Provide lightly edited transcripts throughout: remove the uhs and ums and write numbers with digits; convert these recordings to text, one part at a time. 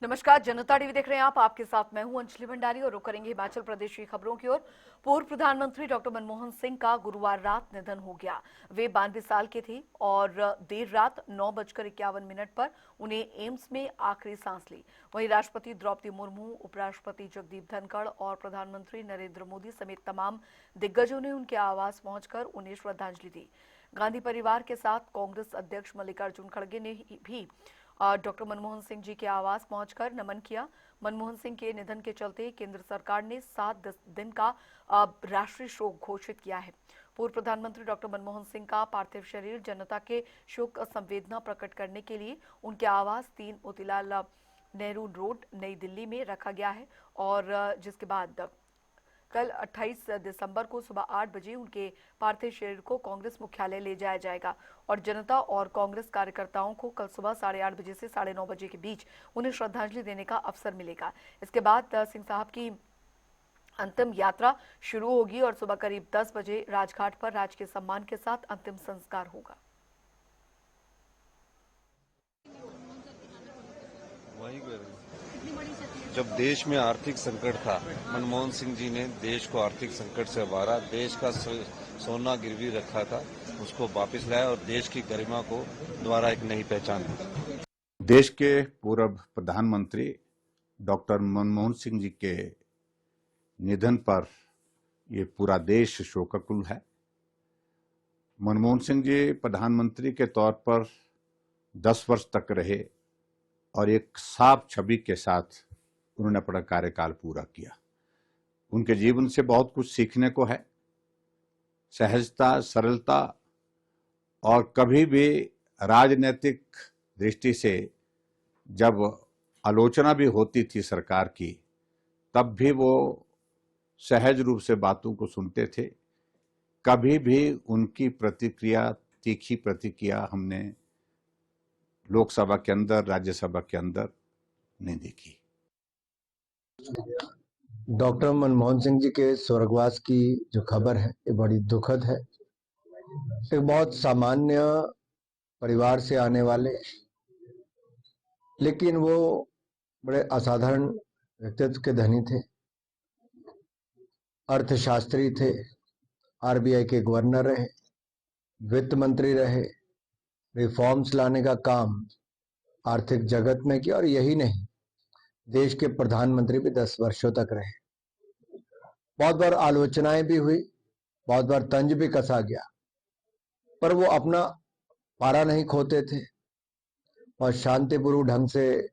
नमस्कार, जनता टीवी देख रहे हैं आप। आपके साथ मैं हूं अंजलि भंडारी और रुक करेंगे हिमाचल प्रदेश की खबरों की ओर। पूर्व प्रधानमंत्री डॉक्टर मनमोहन सिंह का गुरुवार रात निधन हो गया। वे 92 साल के थे और देर रात 9:51 पर उन्हें एम्स में आखिरी सांस ली। वहीं राष्ट्रपति द्रौपदी मुर्मू, उपराष्ट्रपति जगदीप धनखड़ और प्रधानमंत्री नरेंद्र मोदी समेत तमाम दिग्गजों ने उनके आवास पहुंचकर उन्हें श्रद्धांजलि दी। गांधी परिवार के साथ कांग्रेस अध्यक्ष मल्लिकार्जुन खड़गे ने भी डॉक्टर मनमोहन सिंह जी के आवास पहुंचकर नमन किया। मनमोहन सिंह के निधन के चलते केंद्र सरकार ने 7 दिन का राष्ट्रीय शोक घोषित किया है। पूर्व प्रधानमंत्री डॉक्टर मनमोहन सिंह का पार्थिव शरीर जनता के शोक संवेदना प्रकट करने के लिए उनके आवास 3 मोतीलाल नेहरू रोड, नई दिल्ली में रखा गया है और जिसके बाद कल 28 दिसंबर को सुबह 8 बजे उनके पार्थिव शरीर को कांग्रेस मुख्यालय ले जाया जाएगा और जनता और कांग्रेस कार्यकर्ताओं को कल सुबह 8:30 बजे से 9:30 बजे के बीच उन्हें श्रद्धांजलि देने का अवसर मिलेगा। इसके बाद सिंह साहब की अंतिम यात्रा शुरू होगी और सुबह करीब 10 बजे राजघाट पर राजकीय सम्मान के साथ अंतिम संस्कार होगा। जब देश में आर्थिक संकट था, मनमोहन सिंह जी ने देश को आर्थिक संकट से उबारा। देश का सोना गिरवी रखा था, उसको वापस लाया और देश की गरिमा को दोबारा एक नई पहचान दी। देश के पूर्व प्रधानमंत्री डॉक्टर मनमोहन सिंह जी के निधन पर ये पूरा देश शोकाकुल है। मनमोहन सिंह जी प्रधानमंत्री के तौर पर 10 वर्ष तक रहे और एक साफ छवि के साथ उन्होंने अपना कार्यकाल पूरा किया। उनके जीवन से बहुत कुछ सीखने को है। सहजता, सरलता और कभी भी राजनीतिक दृष्टि से जब आलोचना भी होती थी सरकार की, तब भी वो सहज रूप से बातों को सुनते थे। कभी भी उनकी प्रतिक्रिया, तीखी प्रतिक्रिया हमने लोकसभा के अंदर, राज्यसभा के अंदर नहीं देखी। डॉक्टर मनमोहन सिंह जी के स्वर्गवास की जो खबर है ये बड़ी दुखद है। एक बहुत सामान्य परिवार से आने वाले, लेकिन वो बड़े असाधारण व्यक्तित्व के धनी थे। अर्थशास्त्री थे, आरबीआई के गवर्नर रहे, वित्त मंत्री रहे, रिफॉर्म्स लाने का काम आर्थिक जगत में किया और यही नहीं, देश के प्रधानमंत्री भी 10 वर्षों तक रहे। बहुत बार आलोचनाएं भी हुई, बहुत बार तंज भी कसा गया, पर वो अपना पारा नहीं खोते थे और शांतिपूर्वक ढंग से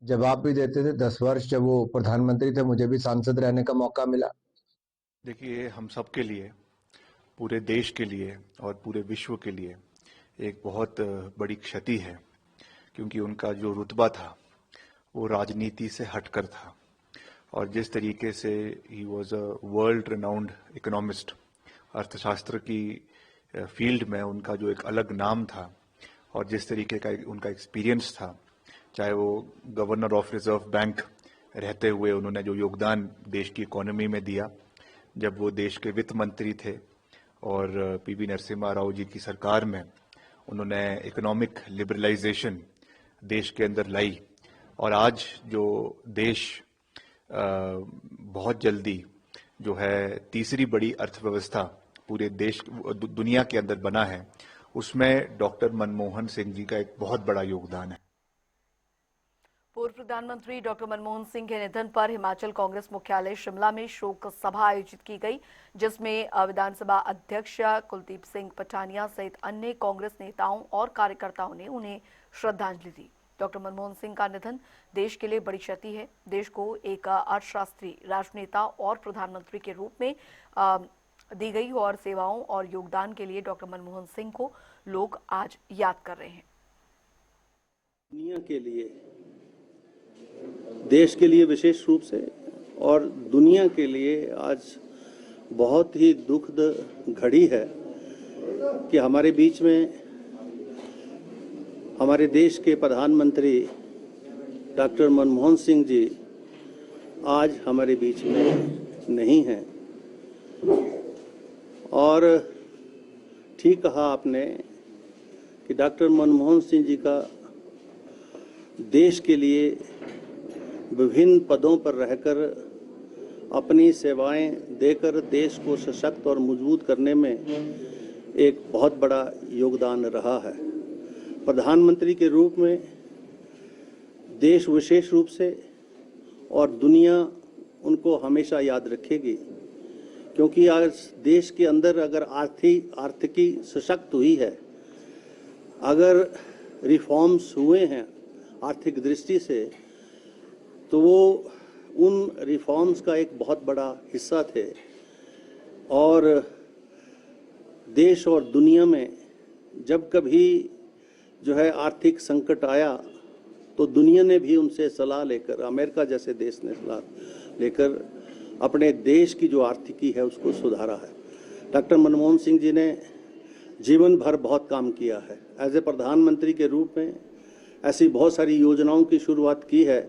जवाब भी देते थे। 10 वर्ष जब वो प्रधानमंत्री थे, मुझे भी सांसद रहने का मौका मिला। देखिए, हम सब के लिए, पूरे देश के लिए और पूरे विश्व के लिए एक बहुत बड़ी क्षति है, क्योंकि उनका जो रुतबा था वो राजनीति से हटकर था और जिस तरीके से he was a world renowned economist, अर्थशास्त्र की फील्ड में उनका जो एक अलग नाम था और जिस तरीके का उनका एक्सपीरियंस था, चाहे वो गवर्नर ऑफ रिजर्व बैंक रहते हुए उन्होंने जो योगदान देश की इकोनॉमी में दिया, जब वो देश के वित्त मंत्री थे और पीवी नरसिम्हा राव जी की सरकार में उन्होंने इकोनॉमिक लिबरलाइजेशन देश के अंदर लाई और आज जो देश बहुत जल्दी जो है तीसरी बड़ी अर्थव्यवस्था पूरे देश दुनिया के अंदर बना है, उसमें डॉक्टर मनमोहन सिंह जी का एक बहुत बड़ा योगदान है। पूर्व प्रधानमंत्री डॉक्टर मनमोहन सिंह के निधन पर हिमाचल कांग्रेस मुख्यालय शिमला में शोक सभा आयोजित की गई, जिसमें विधानसभा अध्यक्ष कुलदीप सिंह पठानिया सहित अन्य कांग्रेस नेताओं और कार्यकर्ताओं ने उन्हें श्रद्धांजलि दी। डॉक्टर मनमोहन सिंह का निधन देश के लिए बड़ी क्षति है। देश को एक अर्थशास्त्री, राजनेता और प्रधानमंत्री के रूप में दी गई और सेवाओं और योगदान के लिए डॉक्टर मनमोहन सिंह को लोग आज याद कर रहे हैं। दुनिया के लिए, देश के लिए विशेष रूप से और दुनिया के लिए आज बहुत ही दुखद घड़ी है कि हमारे बीच में हमारे देश के प्रधानमंत्री डॉक्टर मनमोहन सिंह जी आज हमारे बीच में नहीं हैं। और ठीक कहा आपने कि डॉक्टर मनमोहन सिंह जी का देश के लिए विभिन्न पदों पर रहकर अपनी सेवाएं देकर देश को सशक्त और मजबूत करने में एक बहुत बड़ा योगदान रहा है। प्रधानमंत्री के रूप में देश विशेष रूप से और दुनिया उनको हमेशा याद रखेगी, क्योंकि आज देश के अंदर अगर आर्थिकी सशक्त हुई है, अगर रिफॉर्म्स हुए हैं आर्थिक दृष्टि से, तो वो उन रिफॉर्म्स का एक बहुत बड़ा हिस्सा थे। और देश और दुनिया में जब कभी जो है आर्थिक संकट आया तो दुनिया ने भी उनसे सलाह लेकर, अमेरिका जैसे देश ने सलाह लेकर अपने देश की जो आर्थिकी है उसको सुधारा है। डॉक्टर मनमोहन सिंह जी ने जीवन भर बहुत काम किया है। एज ए प्रधानमंत्री के रूप में ऐसी बहुत सारी योजनाओं की शुरुआत की है।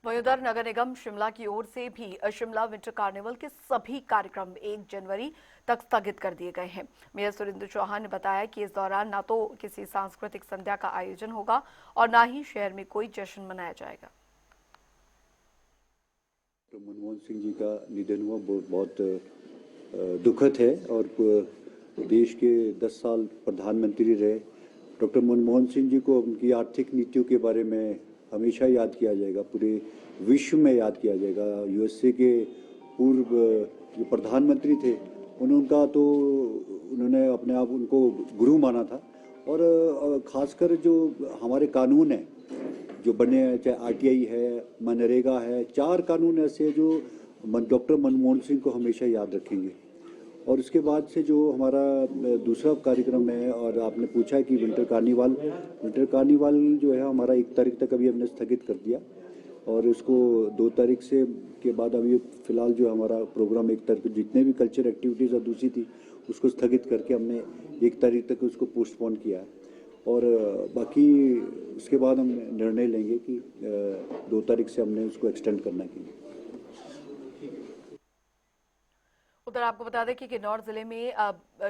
वहीं उधर नगर निगम शिमला की ओर से भी शिमला विंटर कार्निवल के सभी कार्यक्रम 1 जनवरी तक स्थगित कर दिए गए हैं। मेयर सुरेंद्र चौहान ने बताया कि इस दौरान न तो किसी सांस्कृतिक संध्या का आयोजन होगा और न ही शहर में कोई जश्न मनाया जाएगा। तो मनमोहन सिंह जी का निधन हुआ बहुत दुखद है और देश के 10 साल प्रधानमंत्री रहे डॉक्टर मनमोहन सिंह जी को उनकी आर्थिक नीतियों के बारे में हमेशा याद किया जाएगा, पूरे विश्व में याद किया जाएगा। यूएसए के पूर्व जो प्रधानमंत्री थे उनका तो उन्होंने अपने आप उनको गुरु माना था। और ख़ासकर जो हमारे कानून हैं जो बने, चाहे आरटीआई है, मनरेगा है, 4 कानून ऐसे जो डॉक्टर मनमोहन सिंह को हमेशा याद रखेंगे। और उसके बाद से जो हमारा दूसरा कार्यक्रम है, और आपने पूछा कि विंटर कार्निवाल जो है हमारा 1 तारीख तक अभी हमने स्थगित कर दिया और उसको 2 तारीख से के बाद अभी फ़िलहाल जो हमारा प्रोग्राम 1 तारीख जितने भी कल्चर एक्टिविटीज़ और दूसरी थी उसको स्थगित करके हमने 1 तारीख तक उसको पोस्टपोन किया है। और बाकी उसके बाद हम निर्णय लेंगे कि 2 तारीख से हमने उसको एक्सटेंड करना के लिए। उधर आपको बता दें कि किन्नौर जिले में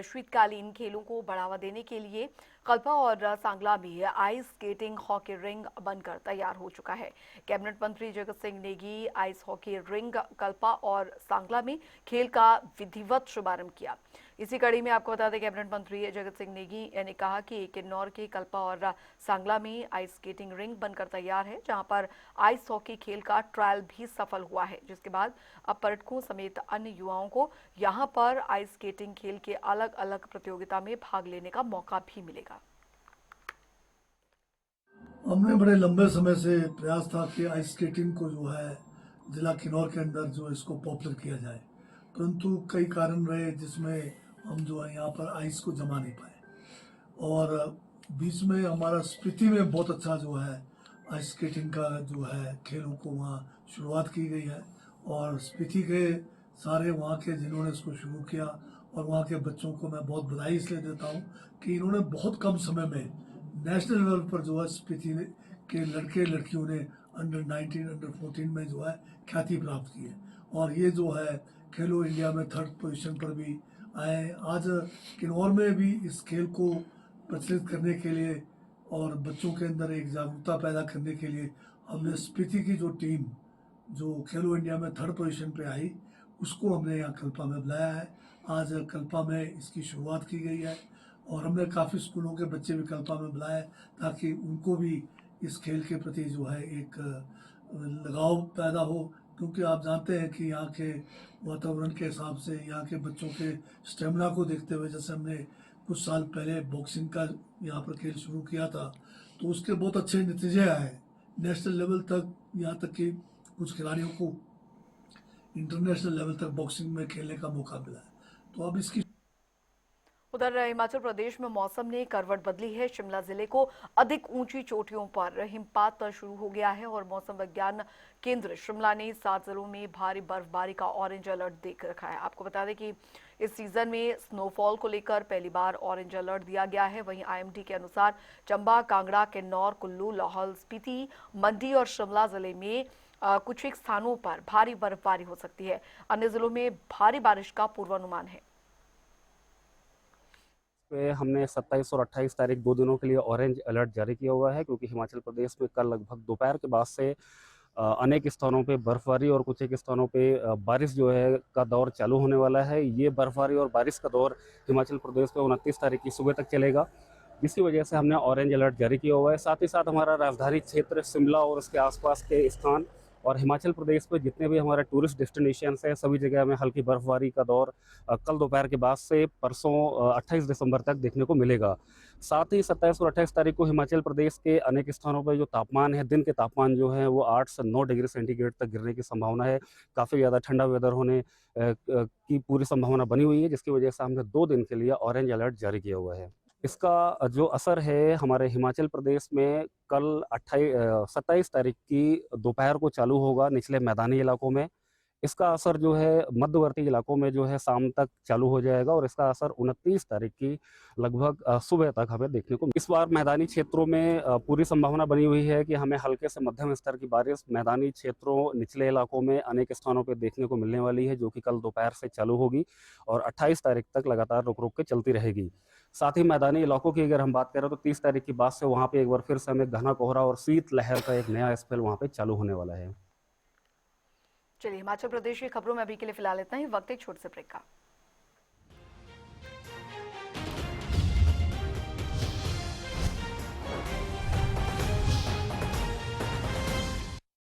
शीतकालीन खेलों को बढ़ावा देने के लिए कल्पा और सांगला में आइस स्केटिंग हॉकी रिंग बनकर तैयार हो चुका है। कैबिनेट मंत्री Jagat Singh Negi ice hockey ring Kalpa और सांगला में खेल का विधिवत शुभारंभ किया। इसी कड़ी में आपको बता दें कैबिनेट मंत्री जगत सिंह नेगी ने कहा कि किन्नौर के कल्पा और सांगला में आइस स्केटिंग रिंग बनकर तैयार है, जहां पर आइस हॉकी खेल का ट्रायल भी सफल हुआ है, जिसके बाद अब पर्यटकों समेत अन्य युवाओं को यहां पर आइस स्केटिंग खेल के अलग अलग प्रतियोगिता में भाग लेने का मौका भी मिलेगा। हमने बड़े लंबे समय से प्रयास था कि आइस स्केटिंग को जो है जिला किन्नौर के अंदर जो इसको पॉपुलर किया जाए, परंतु कई कारण रहे जिसमें हम जो है यहाँ पर आइस को जमा नहीं पाए। और बीच में हमारा स्पीति में बहुत अच्छा जो है आइस स्केटिंग का जो है खेलों को वहाँ शुरुआत की गई है और स्पीति के सारे वहाँ के जिन्होंने इसको शुरू किया और वहाँ के बच्चों को मैं बहुत बधाई इसलिए देता हूँ कि इन्होंने बहुत कम समय में नेशनल लेवल पर जो है स्पीति के लड़के लड़कियों ने अंडर 19 अंडर 14 में जो है ख्याति प्राप्त की है और ये जो है खेलो इंडिया में 3rd पोजीशन पर भी आए। आज किन्नौर में भी इस खेल को प्रचलित करने के लिए और बच्चों के अंदर एक जागरूकता पैदा करने के लिए हमने स्पीति की जो टीम जो खेलो इंडिया में 3rd पोजीशन पे आई उसको हमने यहाँ कल्पा में बुलाया है। आज कल्पा में इसकी शुरुआत की गई है और हमने काफ़ी स्कूलों के बच्चे भी कल्पा में बुलाए ताकि उनको भी इस खेल के प्रति जो है एक लगाव पैदा हो, क्योंकि आप जानते हैं कि यहाँ के वातावरण के हिसाब से यहाँ के बच्चों के स्टेमिना को देखते हुए, जैसे हमने कुछ साल पहले बॉक्सिंग का यहाँ पर खेल शुरू किया था तो उसके बहुत अच्छे नतीजे आए नेशनल लेवल तक, यहाँ तक कि कुछ खिलाड़ियों को इंटरनेशनल लेवल तक बॉक्सिंग में खेलने का मौका मिला है। तो अब इसकी उधर हिमाचल प्रदेश में मौसम ने करवट बदली है। शिमला जिले को अधिक ऊंची चोटियों पर हिमपात शुरू हो गया है और मौसम विज्ञान केंद्र शिमला ने 7 जिलों में भारी बर्फबारी का ऑरेंज अलर्ट देख रखा है। आपको बता दें कि इस सीजन में स्नोफॉल को लेकर पहली बार ऑरेंज अलर्ट दिया गया है। वहीं आईएमडी के अनुसार चंबा, कांगड़ा, किन्नौर, कुल्लू, लाहौल स्पीति, मंडी और शिमला जिले में कुछ एक स्थानों पर भारी बर्फबारी हो सकती है। अन्य जिलों में भारी बारिश का पूर्वानुमान है। पे हमने 27 और 28 तारीख 2 दिनों के लिए ऑरेंज अलर्ट जारी किया हुआ है, क्योंकि हिमाचल प्रदेश में कल लगभग दोपहर के बाद से अनेक स्थानों पे बर्फबारी और कुछ एक स्थानों पे बारिश जो है का दौर चालू होने वाला है। ये बर्फबारी और बारिश का दौर हिमाचल प्रदेश में 29 तारीख की सुबह तक चलेगा, जिसकी वजह से हमने ऑरेंज अलर्ट जारी किया हुआ है। साथ ही साथ हमारा राजधानी क्षेत्र शिमला और उसके आसपास के स्थान और हिमाचल प्रदेश में जितने भी हमारे टूरिस्ट डेस्टिनेशंस हैं, सभी जगह में हल्की बर्फबारी का दौर कल दोपहर के बाद से परसों 28 दिसंबर तक देखने को मिलेगा। साथ ही 27 और 28 तारीख को हिमाचल प्रदेश के अनेक स्थानों पर जो तापमान है, दिन के तापमान जो है वो 8 से 9 डिग्री सेंटीग्रेड तक गिरने की संभावना है। काफ़ी ज़्यादा ठंडा वेदर होने की पूरी संभावना बनी हुई है, जिसकी वजह से हमने 2 दिन के लिए ऑरेंज अलर्ट जारी किया हुआ है। इसका जो असर है हमारे हिमाचल प्रदेश में कल 27 तारीख की दोपहर को चालू होगा निचले मैदानी इलाकों में। इसका असर जो है मध्यवर्ती इलाकों में जो है शाम तक चालू हो जाएगा और इसका असर 29 तारीख की लगभग सुबह तक हमें देखने को। इस बार मैदानी क्षेत्रों में पूरी संभावना बनी हुई है कि हमें हल्के से मध्यम स्तर की बारिश मैदानी क्षेत्रों, निचले इलाकों में अनेक स्थानों पर देखने को मिलने वाली है, जो कि कल दोपहर से चालू होगी और 28 तारीख तक लगातार रुक रुक के चलती रहेगी। साथ ही मैदानी इलाकों की अगर हम बात करें तो 30 तारीख के बाद से वहाँ पे एक बार फिर से हमें घना कोहरा और शीत लहर का एक नया स्पेल वहाँ पे चालू होने वाला है। चलिए, हिमाचल प्रदेश की खबरों में अभी के लिए फिलहाल इतना ही। वक्त एक छोटे से ब्रेक का।